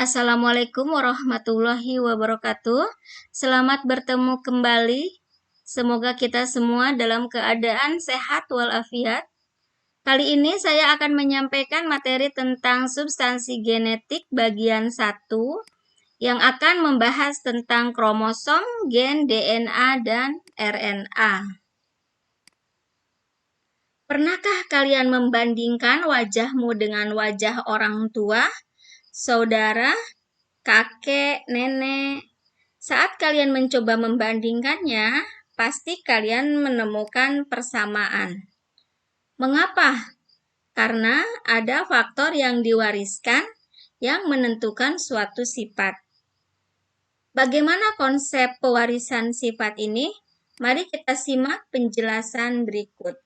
Assalamualaikum warahmatullahi wabarakatuh. Selamat bertemu kembali. Semoga kita semua dalam keadaan sehat walafiat. Kali ini saya akan menyampaikan materi tentang substansi genetik bagian 1 yang akan membahas tentang kromosom, gen, DNA, dan RNA. Pernahkah kalian membandingkan wajahmu dengan wajah orang tua, saudara, kakek, nenek? Saat kalian mencoba membandingkannya, pasti kalian menemukan persamaan. Mengapa? Karena ada faktor yang diwariskan yang menentukan suatu sifat. Bagaimana konsep pewarisan sifat ini? Mari kita simak penjelasan berikut.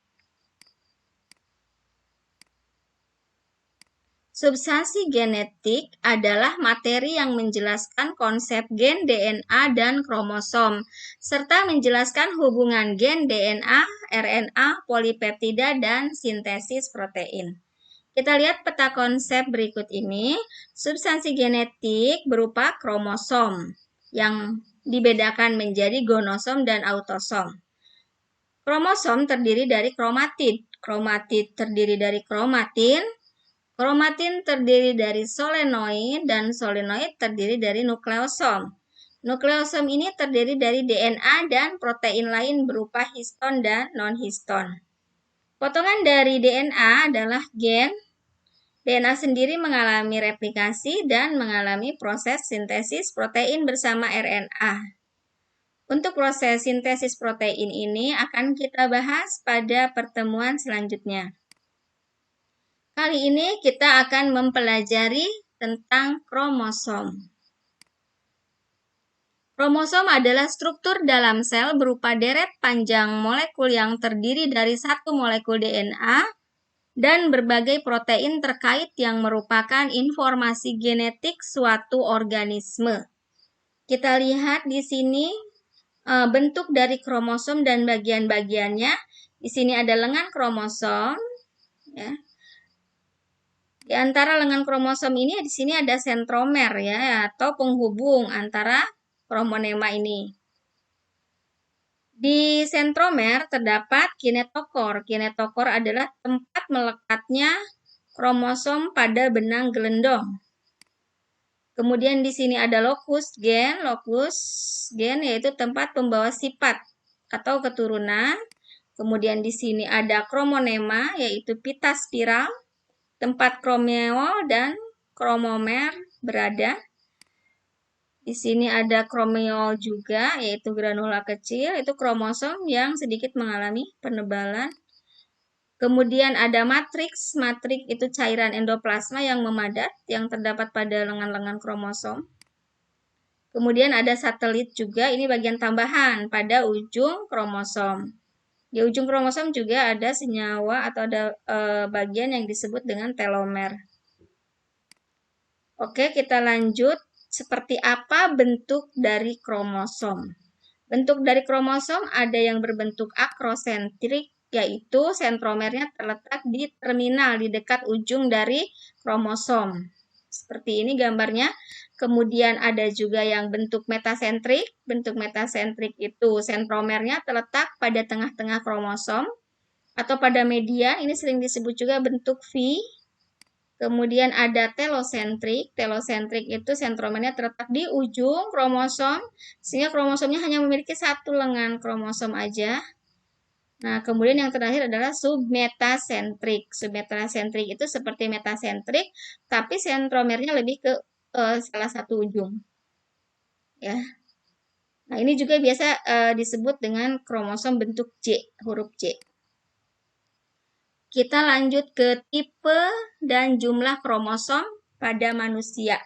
Substansi genetik adalah materi yang menjelaskan konsep gen, DNA, dan kromosom, serta menjelaskan hubungan gen, DNA, RNA, polipeptida, dan sintesis protein. Kita lihat peta konsep berikut ini. Substansi genetik berupa kromosom yang dibedakan menjadi gonosom dan autosom. Kromosom terdiri dari kromatid. Kromatid terdiri dari kromatin. Kromatin terdiri dari solenoid dan solenoid terdiri dari nukleosom. Nukleosom ini terdiri dari DNA dan protein lain berupa histon dan non-histon. Potongan dari DNA adalah gen. DNA sendiri mengalami replikasi dan mengalami proses sintesis protein bersama RNA. Untuk proses sintesis protein ini akan kita bahas pada pertemuan selanjutnya. Kali ini kita akan mempelajari tentang kromosom. Kromosom adalah struktur dalam sel berupa deret panjang molekul yang terdiri dari satu molekul DNA dan berbagai protein terkait yang merupakan informasi genetik suatu organisme. Kita lihat di sini bentuk dari kromosom dan bagian-bagiannya. Di sini ada lengan kromosom, ya. Di antara lengan kromosom ini di sini ada sentromer ya atau penghubung antara kromonema ini. Di sentromer terdapat kinetokor. Kinetokor adalah tempat melekatnya kromosom pada benang gelendong. Kemudian di sini ada lokus gen. Lokus gen yaitu tempat pembawa sifat atau keturunan. Kemudian di sini ada kromonema yaitu pita spiral, tempat kromeol dan kromomer berada. Di sini ada kromeol juga, yaitu granula kecil, itu kromosom yang sedikit mengalami penebalan. Kemudian ada matriks. Matriks itu cairan endoplasma yang memadat, yang terdapat pada lengan-lengan kromosom. Kemudian ada satelit juga, ini bagian tambahan pada ujung kromosom. Di ujung kromosom juga ada senyawa atau ada bagian yang disebut dengan telomer. Oke, kita lanjut. Seperti apa bentuk dari kromosom? Bentuk dari kromosom ada yang berbentuk akrosentrik, yaitu sentromernya terletak di terminal di dekat ujung dari kromosom. Seperti ini gambarnya. Kemudian ada juga yang bentuk metasentrik. Bentuk metasentrik itu sentromernya terletak pada tengah-tengah kromosom atau pada median. Ini sering disebut juga bentuk V. Kemudian ada telosentrik. Telosentrik itu sentromernya terletak di ujung kromosom, sehingga kromosomnya hanya memiliki satu lengan kromosom aja. Nah, kemudian yang terakhir adalah submetasentrik. Submetasentrik itu seperti metasentrik, tapi sentromernya lebih ke salah satu ujung. Ya. Nah, ini juga biasa disebut dengan kromosom bentuk C, huruf C. Kita lanjut ke tipe dan jumlah kromosom pada manusia.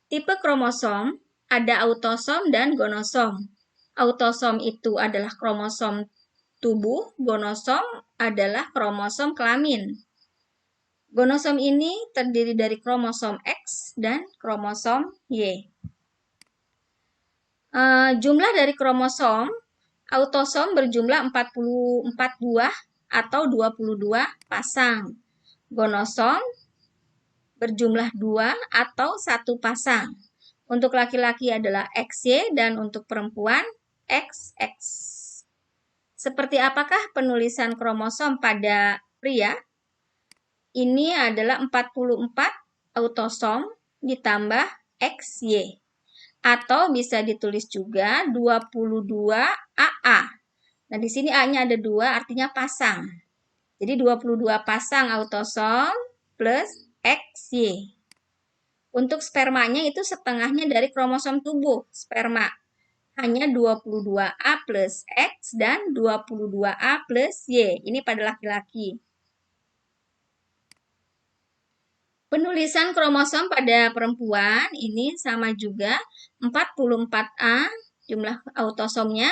Tipe kromosom ada autosom dan gonosom. Autosom itu adalah kromosom tubuh, gonosom adalah kromosom kelamin. Gonosom ini terdiri dari kromosom X dan kromosom Y. Jumlah dari kromosom, autosom berjumlah 44 buah atau 22 pasang. Gonosom berjumlah 2 atau 1 pasang. Untuk laki-laki adalah XY dan untuk perempuan XX. Seperti apakah penulisan kromosom pada pria? Ini adalah 44 autosom ditambah XY. Atau bisa ditulis juga 22 AA. Nah, di sini A-nya ada 2, artinya pasang. Jadi 22 pasang autosom plus XY. Untuk spermanya itu setengahnya dari kromosom tubuh sperma. Hanya 22A plus X dan 22A plus Y. Ini pada laki-laki. Penulisan kromosom pada perempuan ini sama juga 44A jumlah autosomnya.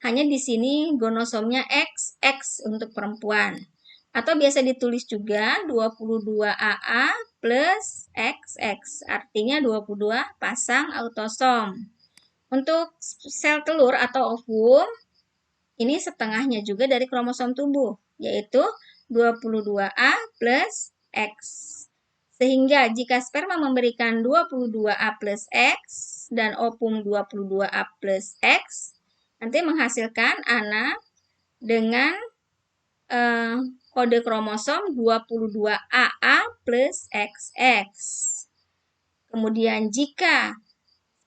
Hanya di sini gonosomnya XX untuk perempuan. Atau biasa ditulis juga 22AA plus XX, artinya 22 pasang autosom. Untuk sel telur atau ovum, ini setengahnya juga dari kromosom tubuh, yaitu 22A plus X. Sehingga jika sperma memberikan 22A plus X dan ovum 22A plus X, nanti menghasilkan anak dengan kode kromosom 22AA plus XX. Kemudian jika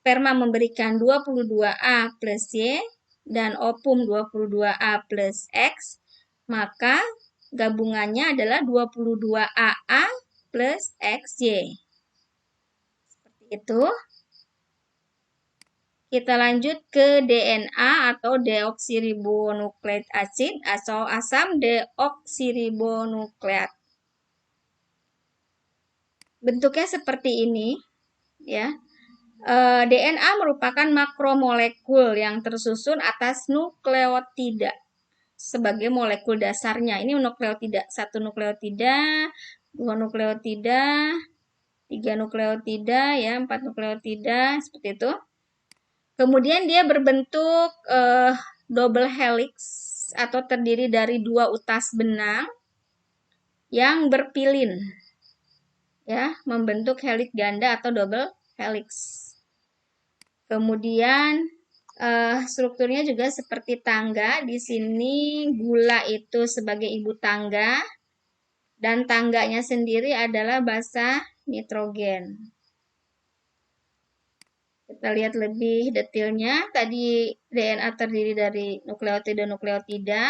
sperma memberikan 22A plus Y dan ovum 22A plus X, maka gabungannya adalah 22AA plus XY. Seperti itu. Kita lanjut ke DNA atau deoksiribonukleik acid atau asam deoksiribonukleat. Bentuknya seperti ini, ya. DNA merupakan makromolekul yang tersusun atas nukleotida sebagai molekul dasarnya. Ini nukleotida, 1 nukleotida, 2 nukleotida, 3 nukleotida, ya, 4 nukleotida, seperti itu. Kemudian dia berbentuk double helix atau terdiri dari 2 utas benang yang berpilin, ya, membentuk helix ganda atau double helix. Kemudian strukturnya juga seperti tangga. Di sini gula itu sebagai ibu tangga dan tangganya sendiri adalah basa nitrogen. Kita lihat lebih detailnya. Tadi DNA terdiri dari nukleotida.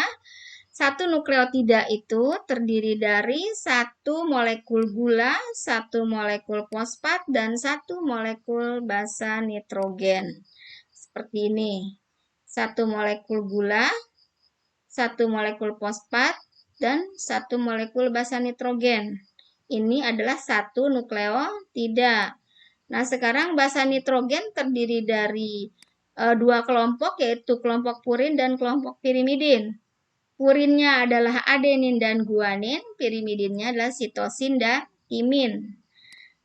Satu nukleotida itu terdiri dari 1 molekul gula, 1 molekul fosfat, dan 1 molekul basa nitrogen. Seperti ini. 1 molekul gula, 1 molekul fosfat, dan 1 molekul basa nitrogen. Ini adalah 1 nukleotida. Nah, sekarang basa nitrogen terdiri dari 2 kelompok, yaitu kelompok purin dan kelompok pirimidin. Purinnya adalah adenin dan guanin, pirimidinnya adalah sitosin dan timin.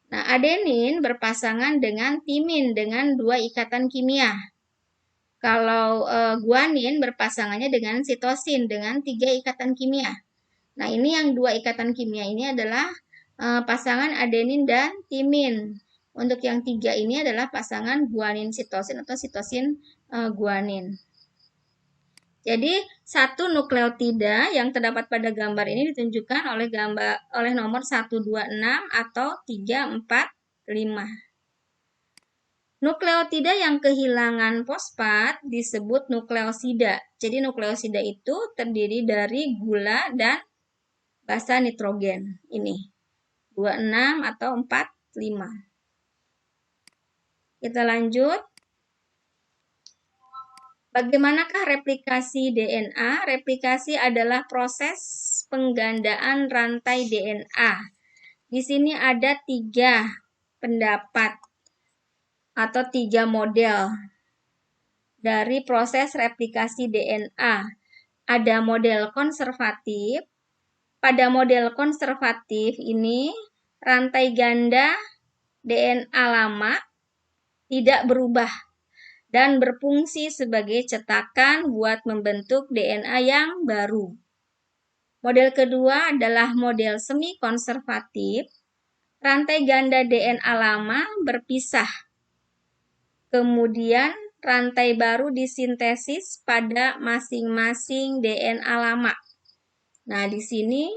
Nah, adenin berpasangan dengan timin dengan 2 ikatan kimia. Kalau guanin berpasangannya dengan sitosin dengan 3 ikatan kimia. Nah, ini yang 2 ikatan kimia ini adalah pasangan adenin dan timin. Untuk yang 3 ini adalah pasangan guanin sitosin atau sitosin guanin. Jadi 1 nukleotida yang terdapat pada gambar ini ditunjukkan oleh nomor 126 atau 345. Nukleotida yang kehilangan fosfat disebut nukleosida. Jadi nukleosida itu terdiri dari gula dan basa nitrogen. Ini 26 atau 45. Kita lanjut. Bagaimanakah replikasi DNA? Replikasi adalah proses penggandaan rantai DNA. Di sini ada 3 pendapat atau 3 model dari proses replikasi DNA. Ada model konservatif. Pada model konservatif ini, rantai ganda DNA lama tidak berubah dan berfungsi sebagai cetakan buat membentuk DNA yang baru. Model kedua adalah model semi konservatif. rantai ganda DNA lama berpisah. Kemudian rantai baru disintesis pada masing-masing DNA lama. Nah, di sini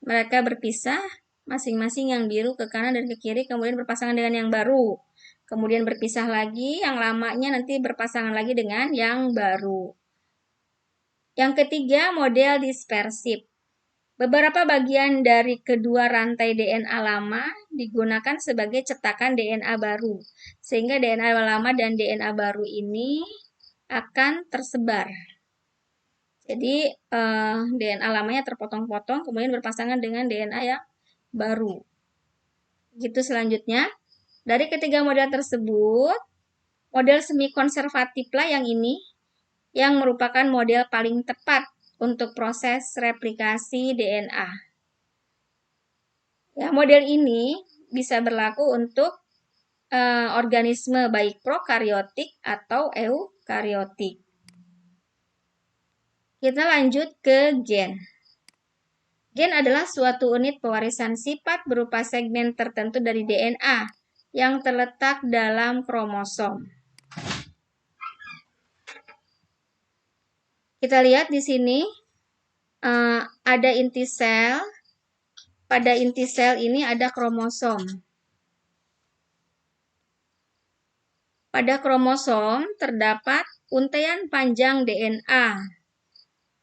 mereka berpisah, masing-masing yang biru ke kanan dan ke kiri, kemudian berpasangan dengan yang baru. Kemudian berpisah lagi, yang lamanya nanti berpasangan lagi dengan yang baru. Yang ketiga, model dispersif. Beberapa bagian dari kedua rantai DNA lama digunakan sebagai cetakan DNA baru, sehingga DNA lama dan DNA baru ini akan tersebar. Jadi DNA lamanya terpotong-potong, kemudian berpasangan dengan DNA yang baru. Gitu selanjutnya. Dari ketiga model tersebut, model semi konservatif lah yang ini, yang merupakan model paling tepat untuk proses replikasi DNA. Ya, model ini bisa berlaku untuk organisme baik prokaryotik atau eukaryotik. Kita lanjut ke gen. Gen adalah suatu unit pewarisan sifat berupa segmen tertentu dari DNA yang terletak dalam kromosom. Kita lihat di sini ada inti sel. Pada inti sel ini ada kromosom. Pada kromosom terdapat untaian panjang DNA.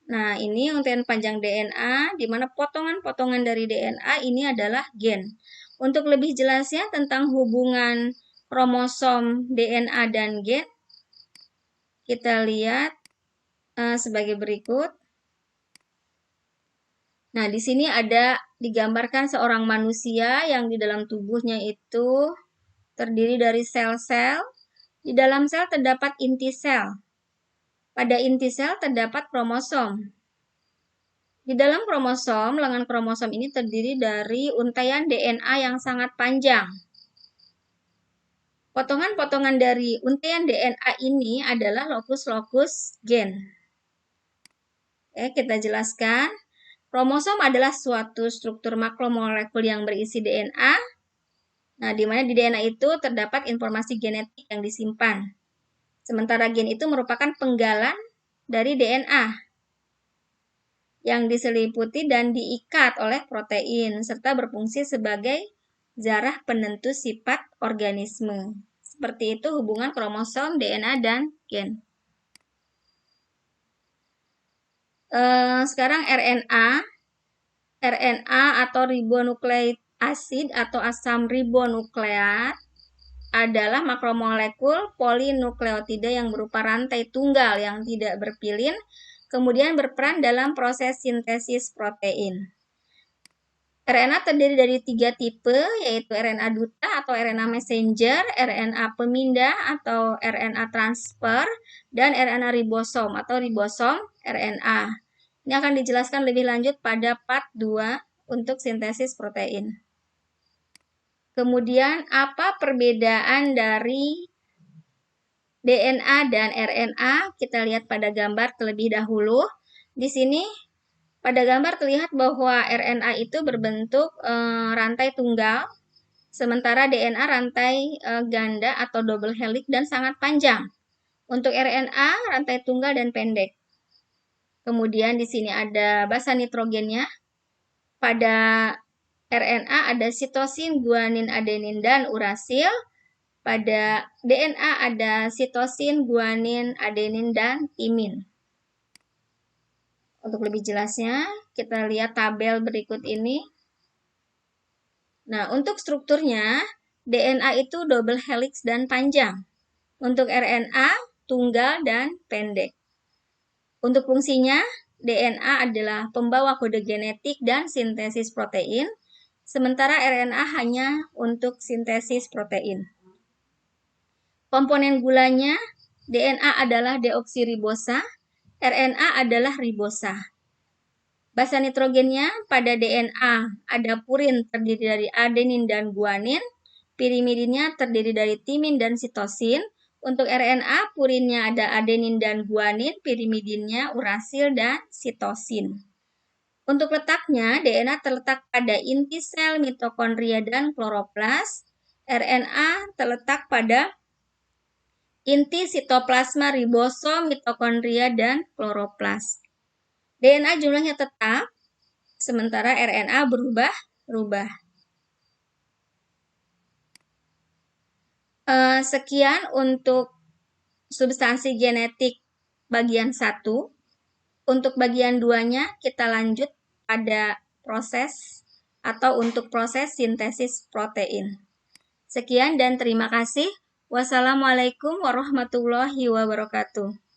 Nah, ini untaian panjang DNA, di mana potongan-potongan dari DNA ini adalah gen. Untuk lebih jelasnya tentang hubungan kromosom DNA dan gen, kita lihat sebagai berikut. Nah, di sini ada digambarkan seorang manusia yang di dalam tubuhnya itu terdiri dari sel-sel. Di dalam sel terdapat inti sel. Pada inti sel terdapat kromosom. Di dalam kromosom, lengan kromosom ini terdiri dari untaian DNA yang sangat panjang. Potongan-potongan dari untaian DNA ini adalah lokus-lokus gen. Oke, kita jelaskan. Kromosom adalah suatu struktur makromolekul yang berisi DNA. Nah, di mana di DNA itu terdapat informasi genetik yang disimpan. Sementara gen itu merupakan penggalan dari DNA yang diseliputi dan diikat oleh protein, serta berfungsi sebagai zarah penentu sifat organisme. Seperti itu hubungan kromosom, DNA, dan gen. Sekarang RNA. RNA atau ribonukleik asid atau asam ribonukleat adalah makromolekul polinukleotida yang berupa rantai tunggal yang tidak berpilin, kemudian berperan dalam proses sintesis protein. RNA terdiri dari 3 tipe, yaitu RNA duta atau RNA messenger, RNA pemindah atau RNA transfer, dan RNA ribosom atau ribosom RNA. Ini akan dijelaskan lebih lanjut pada part 2 untuk sintesis protein. Kemudian, apa perbedaan dari DNA dan RNA? Kita lihat pada gambar terlebih dahulu. Di sini, pada gambar terlihat bahwa RNA itu berbentuk rantai tunggal, sementara DNA rantai ganda atau double helix dan sangat panjang. Untuk RNA, rantai tunggal dan pendek. Kemudian di sini ada basa nitrogennya. Pada RNA ada sitosin, guanin, adenin, dan urasil. Pada DNA ada sitosin, guanin, adenin, dan timin. Untuk lebih jelasnya, kita lihat tabel berikut ini. Nah, untuk strukturnya, DNA itu double helix dan panjang. Untuk RNA, tunggal dan pendek. Untuk fungsinya, DNA adalah pembawa kode genetik dan sintesis protein, sementara RNA hanya untuk sintesis protein. Komponen gulanya, DNA adalah deoksiribosa, RNA adalah ribosa. Basa nitrogennya pada DNA ada purin terdiri dari adenin dan guanin, pirimidinnya terdiri dari timin dan sitosin. Untuk RNA, purinnya ada adenin dan guanin, pirimidinnya urasil dan sitosin. Untuk letaknya, DNA terletak pada inti sel, mitokondria, dan kloroplas. RNA terletak pada inti sitoplasma, ribosom, mitokondria, dan kloroplas. DNA jumlahnya tetap, sementara RNA berubah-ubah. Sekian untuk substansi genetik bagian 1. Untuk bagian 2-nya kita lanjut pada proses atau untuk proses sintesis protein. Sekian dan terima kasih. Wassalamualaikum warahmatullahi wabarakatuh.